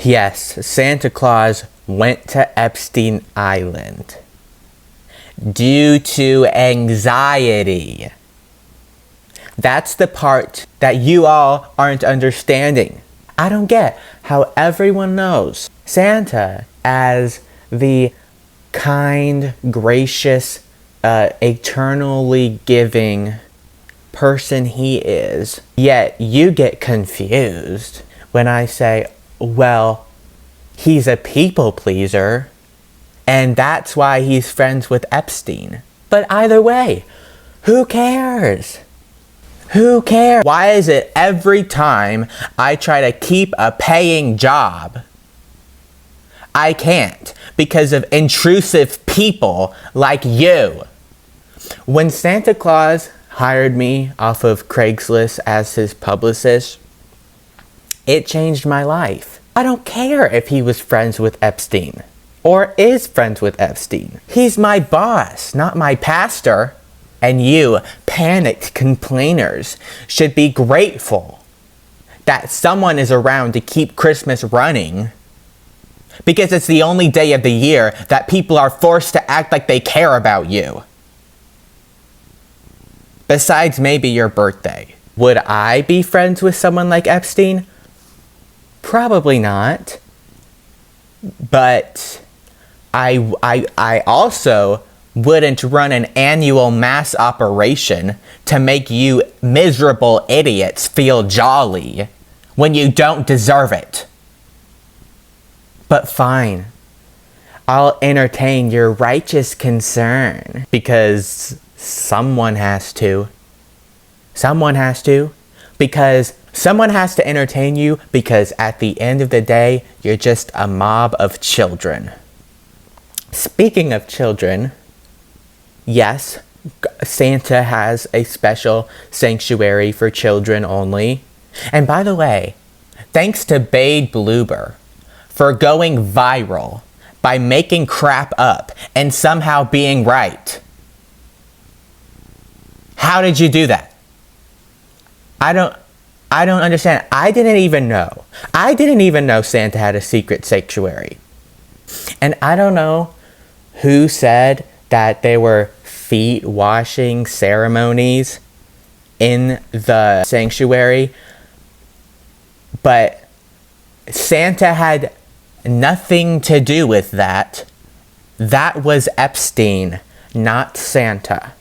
Yes, Santa Claus went to Epstein Island due to anxiety. That's the part that you all aren't understanding. I don't get how everyone knows Santa as the kind, gracious, eternally giving person he is. Yet you get confused when I say, well, he's a people pleaser, and that's why he's friends with Epstein. But either way, who cares? Who cares? Why is it every time I try to keep a paying job, I can't because of intrusive people like you? When Santa Claus hired me off of Craigslist as his publicist, it changed my life. I don't care if he was friends with Epstein or is friends with Epstein. He's my boss, not my pastor. And you, panicked complainers, should be grateful that someone is around to keep Christmas running, because it's the only day of the year that people are forced to act like they care about you. Besides maybe your birthday. Would I be friends with someone like Epstein? Probably not. But I also wouldn't run an annual mass operation to make you miserable idiots feel jolly when you don't deserve it. But fine, I'll entertain your righteous concern because someone has to. Someone has to. Because someone has to entertain you, because at the end of the day, you're just a mob of children. Speaking of children, yes, Santa has a special sanctuary for children only. And by the way, thanks to Bade Blueber for going viral by making crap up and somehow being right. How did you do that? I don't understand. I didn't even know. I didn't even know Santa had a secret sanctuary. And I don't know who said that there were feet washing ceremonies in the sanctuary, but Santa had nothing to do with that. That was Epstein, not Santa.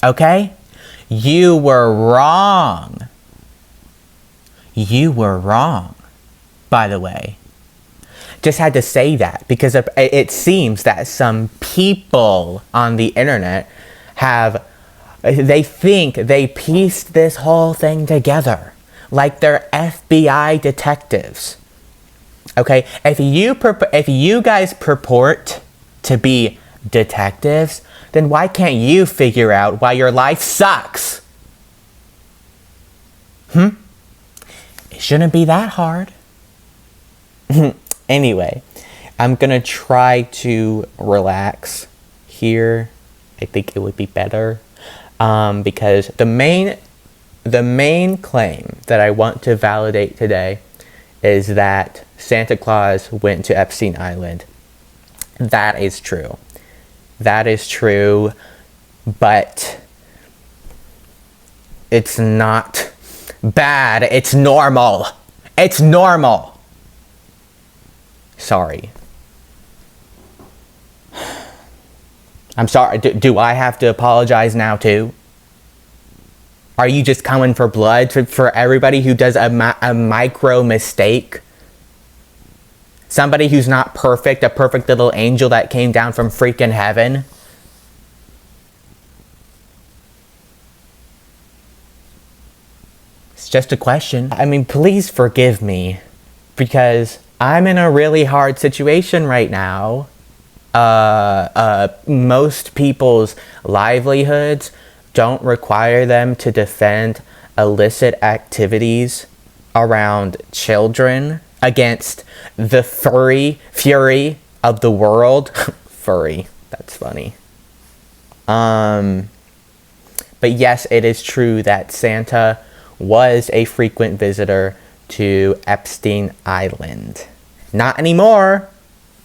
Okay? You were wrong. You were wrong, by the way. Just had to say that because it seems that some people on the internet they think they pieced this whole thing together like they're FBI detectives. Okay, if you guys purport to be detectives, then why can't you figure out why your life sucks? It shouldn't be that hard. Anyway, I'm gonna try to relax here. I think it would be better because the main claim that I want to validate today is that Santa Claus went to Epstein Island. That is true. That is true, but it's not bad. It's normal. It's normal. Sorry. I'm sorry. Do I have to apologize now too? Are you just coming for blood for everybody who does a micro mistake? Somebody who's not perfect, a perfect little angel that came down from freaking heaven? It's just a question. I mean, please forgive me because I'm in a really hard situation right now. Most people's livelihoods don't require them to defend illicit activities around children against the fury of the world. Furry, that's funny. But yes, it is true that Santa was a frequent visitor to Epstein Island. Not anymore.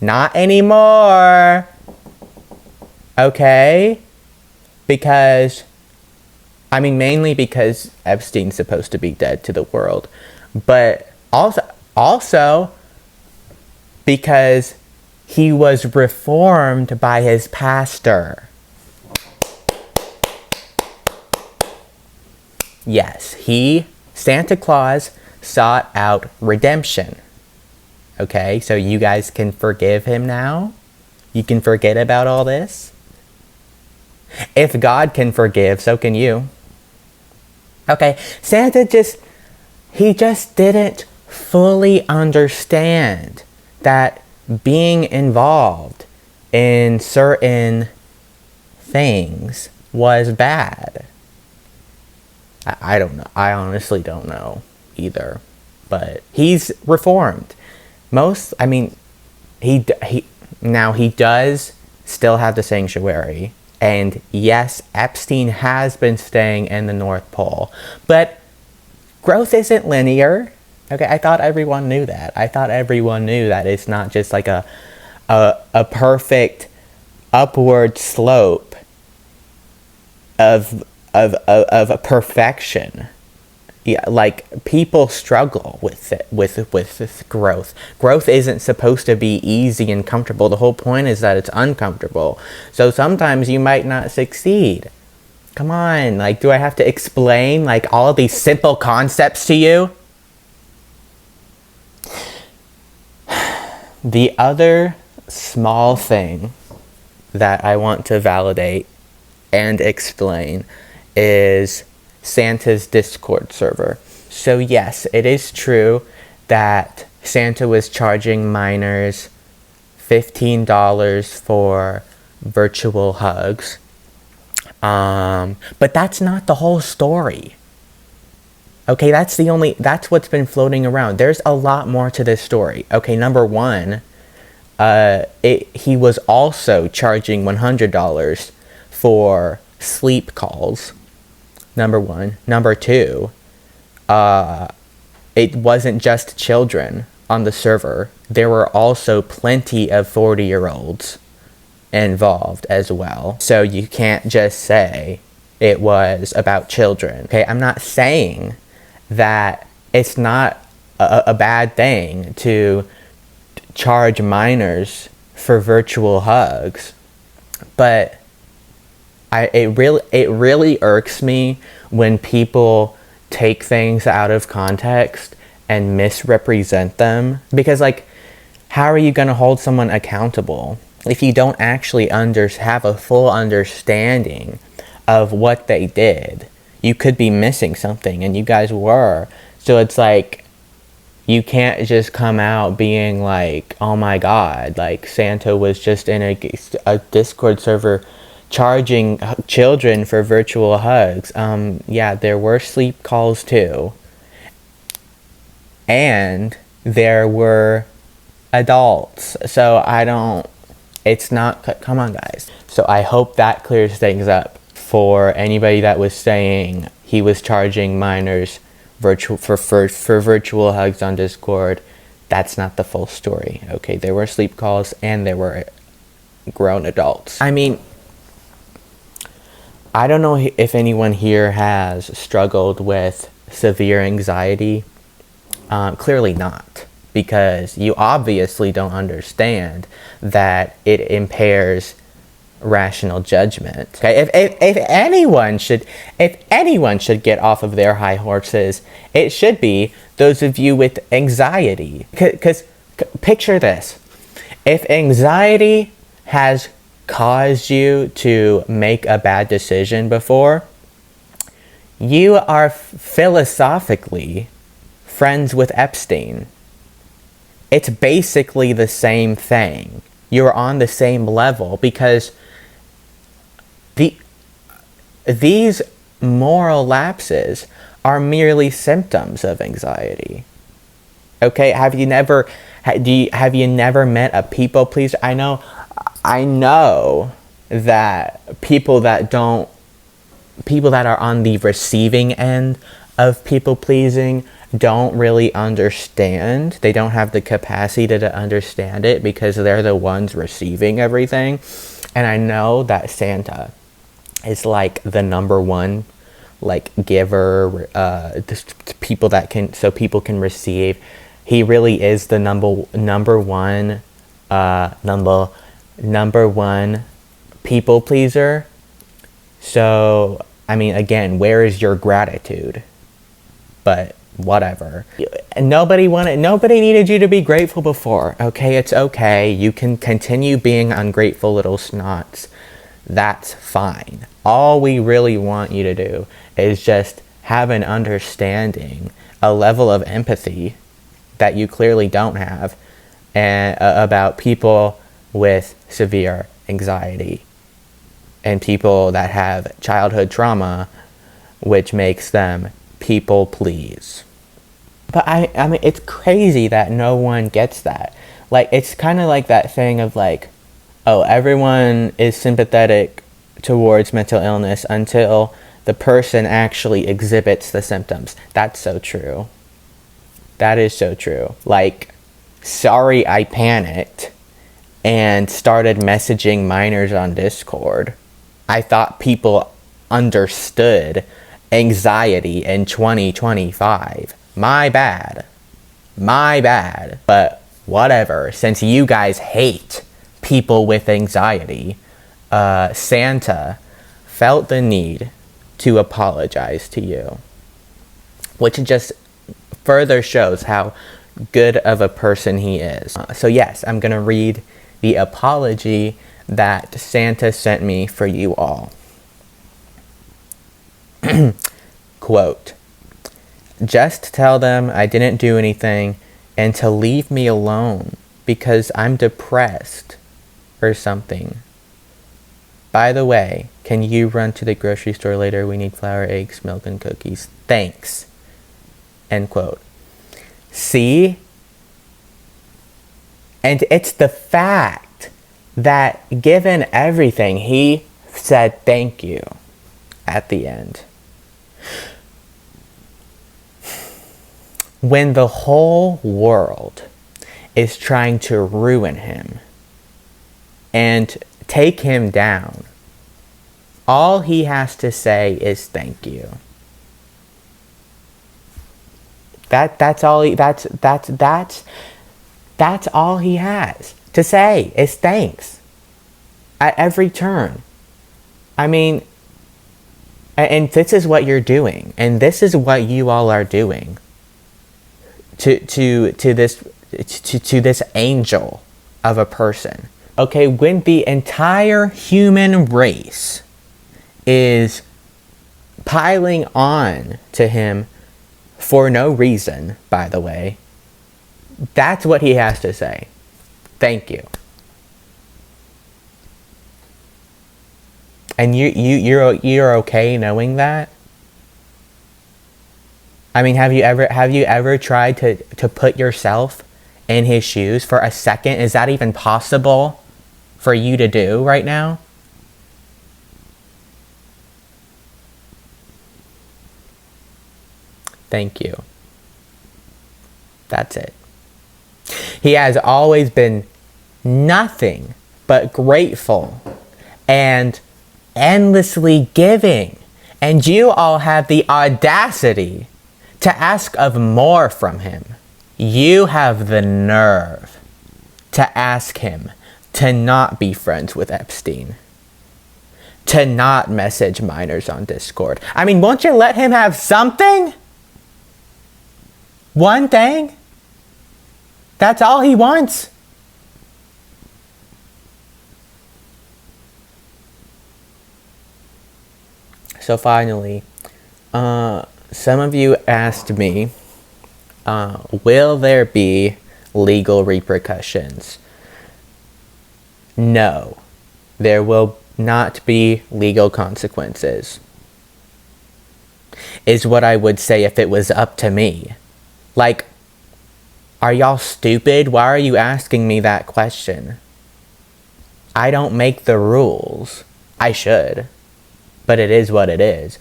Not anymore. Okay? Because, mainly because Epstein's supposed to be dead to the world. But also because he was reformed by his pastor. Yes, Santa Claus, sought out redemption. Okay, so you guys can forgive him now? You can forget about all this? If God can forgive, so can you. Okay, Santa just didn't fully understand that being involved in certain things was bad. I don't know. I honestly don't know either. But he's reformed. He does still have the sanctuary. And yes, Epstein has been staying in the North Pole. But growth isn't linear. Okay, I thought everyone knew that. I thought everyone knew that it's not just like a perfect upward slope of perfection. Yeah, like people struggle with it, with growth. Growth isn't supposed to be easy and comfortable. The whole point is that it's uncomfortable. So sometimes you might not succeed. Come on, like, do I have to explain like all of these simple concepts to you? The other small thing that I want to validate and explain is Santa's Discord server. So yes, it is true that Santa was charging minors $15 for virtual hugs. But that's not the whole story. Okay, that's what's been floating around. There's a lot more to this story. Okay, number one, he was also charging $100 for sleep calls. Number one. Number two, it wasn't just children on the server. There were also plenty of 40-year-olds involved as well. So you can't just say it was about children. Okay, I'm not saying that it's not a bad thing to charge minors for virtual hugs, but it really irks me when people take things out of context and misrepresent them. Because, like, how are you going to hold someone accountable if you don't actually have a full understanding of what they did? You could be missing something, and you guys were. So it's like, you can't just come out being like, oh my God, like Santa was just in a Discord server charging children for virtual hugs. Yeah, there were sleep calls too. And there were adults. So come on guys. So I hope that clears things up for anybody that was saying he was charging minors for virtual hugs on Discord. That's not the full story. Okay, there were sleep calls and there were grown adults. I don't know if anyone here has struggled with severe anxiety. Clearly not, because you obviously don't understand that it impairs rational judgment. Okay, if anyone should get off of their high horses, it should be those of you with anxiety. Because picture this: if anxiety has caused you to make a bad decision before, you are philosophically friends with Epstein. It's basically the same thing. You're on the same level, because these moral lapses are merely symptoms of anxiety. Okay, have you never met a people pleaser? I know that people that are on the receiving end of people pleasing, don't really understand. They don't have the capacity to understand it because they're the ones receiving everything. And I know that Santa is like the number one like giver, people that can, so people can receive. He really is the number one people pleaser. So I mean, again, where is your gratitude? But whatever. Nobody needed you to be grateful before. Okay, it's okay. You can continue being ungrateful little snots. That's fine. All we really want you to do is just have an understanding, a level of empathy that you clearly don't have, and about people with severe anxiety and people that have childhood trauma, which makes them people please. But I mean, it's crazy that no one gets that. Like, it's kind of like that thing of like, oh, everyone is sympathetic towards mental illness until the person actually exhibits the symptoms. That's so true. That is so true. Like, sorry I panicked and started messaging minors on Discord. I thought people understood anxiety in 2025. My bad. But whatever. Since you guys hate people with anxiety, Santa felt the need to apologize to you, which just further shows how good of a person he is. So yes, I'm gonna read the apology that Santa sent me for you all. Quote, just tell them I didn't do anything and to leave me alone because I'm depressed or something. By the way, can you run to the grocery store later? We need flour, eggs, milk, and cookies. Thanks. End quote. See? And it's the fact that given everything, he said thank you at the end. When the whole world is trying to ruin him and take him down, all he has to say is thank you. That's all he has to say is thanks at every turn. I mean, and this is what you're doing, and this is what you all are doing to this angel of a person. Okay, when the entire human race is piling on to him for no reason, by the way, that's what he has to say. Thank you. And you're okay knowing that? I mean, have you ever tried to put yourself in his shoes for a second? Is that even possible for you to do right now? Thank you. That's it. He has always been nothing but grateful and endlessly giving. And you all have the audacity to ask of more from him. You have the nerve to ask him to not be friends with Epstein, to not message minors on Discord. I mean, won't you let him have something? One thing? That's all he wants. So finally, some of you asked me, will there be legal repercussions? No, there will not be legal consequences, is what I would say if it was up to me. Like, are y'all stupid? Why are you asking me that question? I don't make the rules. I should, but it is what it is.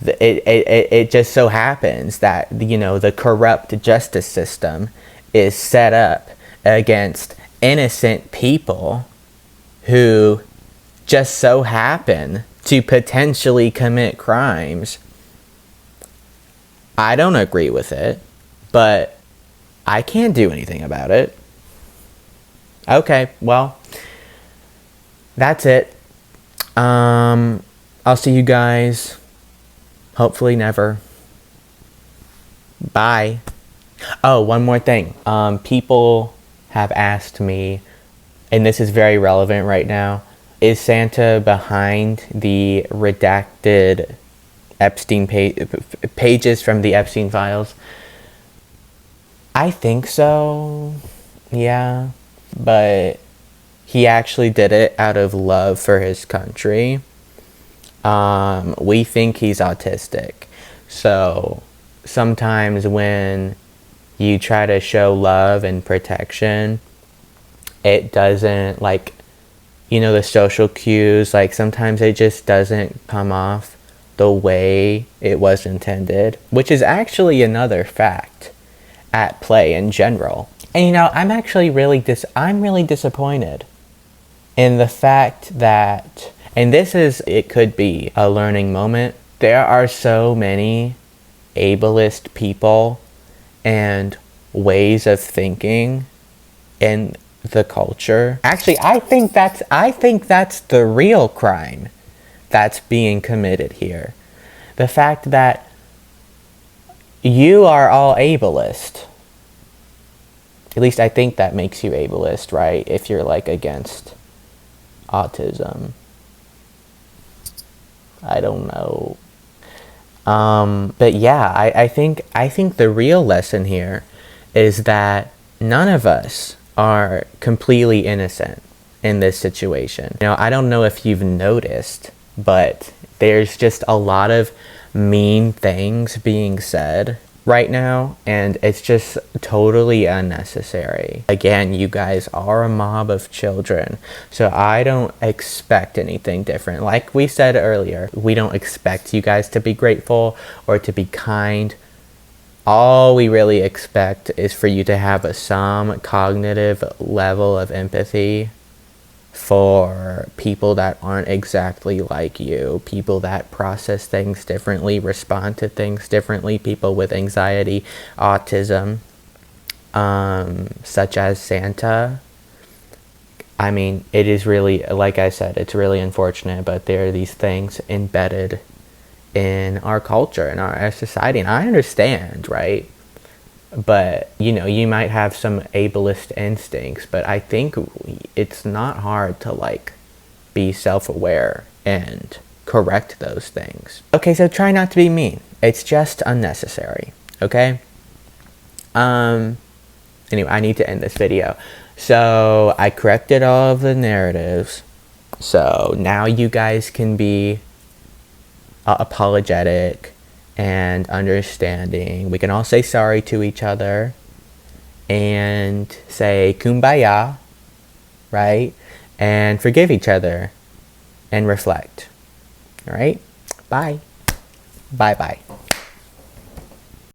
It just so happens that, you know, the corrupt justice system is set up against innocent people who just so happen to potentially commit crimes. I don't agree with it, but I can't do anything about it. Okay, well, that's it. I'll see you guys hopefully never. Bye. Oh, one more thing. People have asked me, and this is very relevant right now, is Santa behind the redacted Epstein pages from the Epstein Files? I think so, yeah, but he actually did it out of love for his country. We think he's autistic, so sometimes when you try to show love and protection, it doesn't, like, you know, the social cues, like sometimes it just doesn't come off the way it was intended, which is actually another fact at play in general. And you know, I'm really disappointed in the fact that, and it could be a learning moment, there are so many ableist people and ways of thinking in the culture. Actually, I think that's the real crime that's being committed here. The fact that you are all ableist. At least I think that makes you ableist, right? If you're like against autism. I don't know. But yeah, I think the real lesson here is that none of us are completely innocent in this situation. You know, I don't know if you've noticed, but there's just a lot of mean things being said right now, and it's just totally unnecessary. Again, you guys are a mob of children, so I don't expect anything different. Like we said earlier, we don't expect you guys to be grateful or to be kind. All we really expect is for you to have some cognitive level of empathy for people that aren't exactly like you, people that process things differently, respond to things differently, people with anxiety, autism, such as Santa. I mean, it is really, like I said, it's really unfortunate, but there are these things embedded in our culture, in our society, and I understand, right? But, you know, you might have some ableist instincts, but I think it's not hard to, like, be self-aware and correct those things. Okay, so try not to be mean. It's just unnecessary, okay? Anyway, I need to end this video. So, I corrected all of the narratives. So, now you guys can be apologetic and understanding. We can all say sorry to each other and say kumbaya, right? And forgive each other and reflect. All right? Bye. Bye-bye.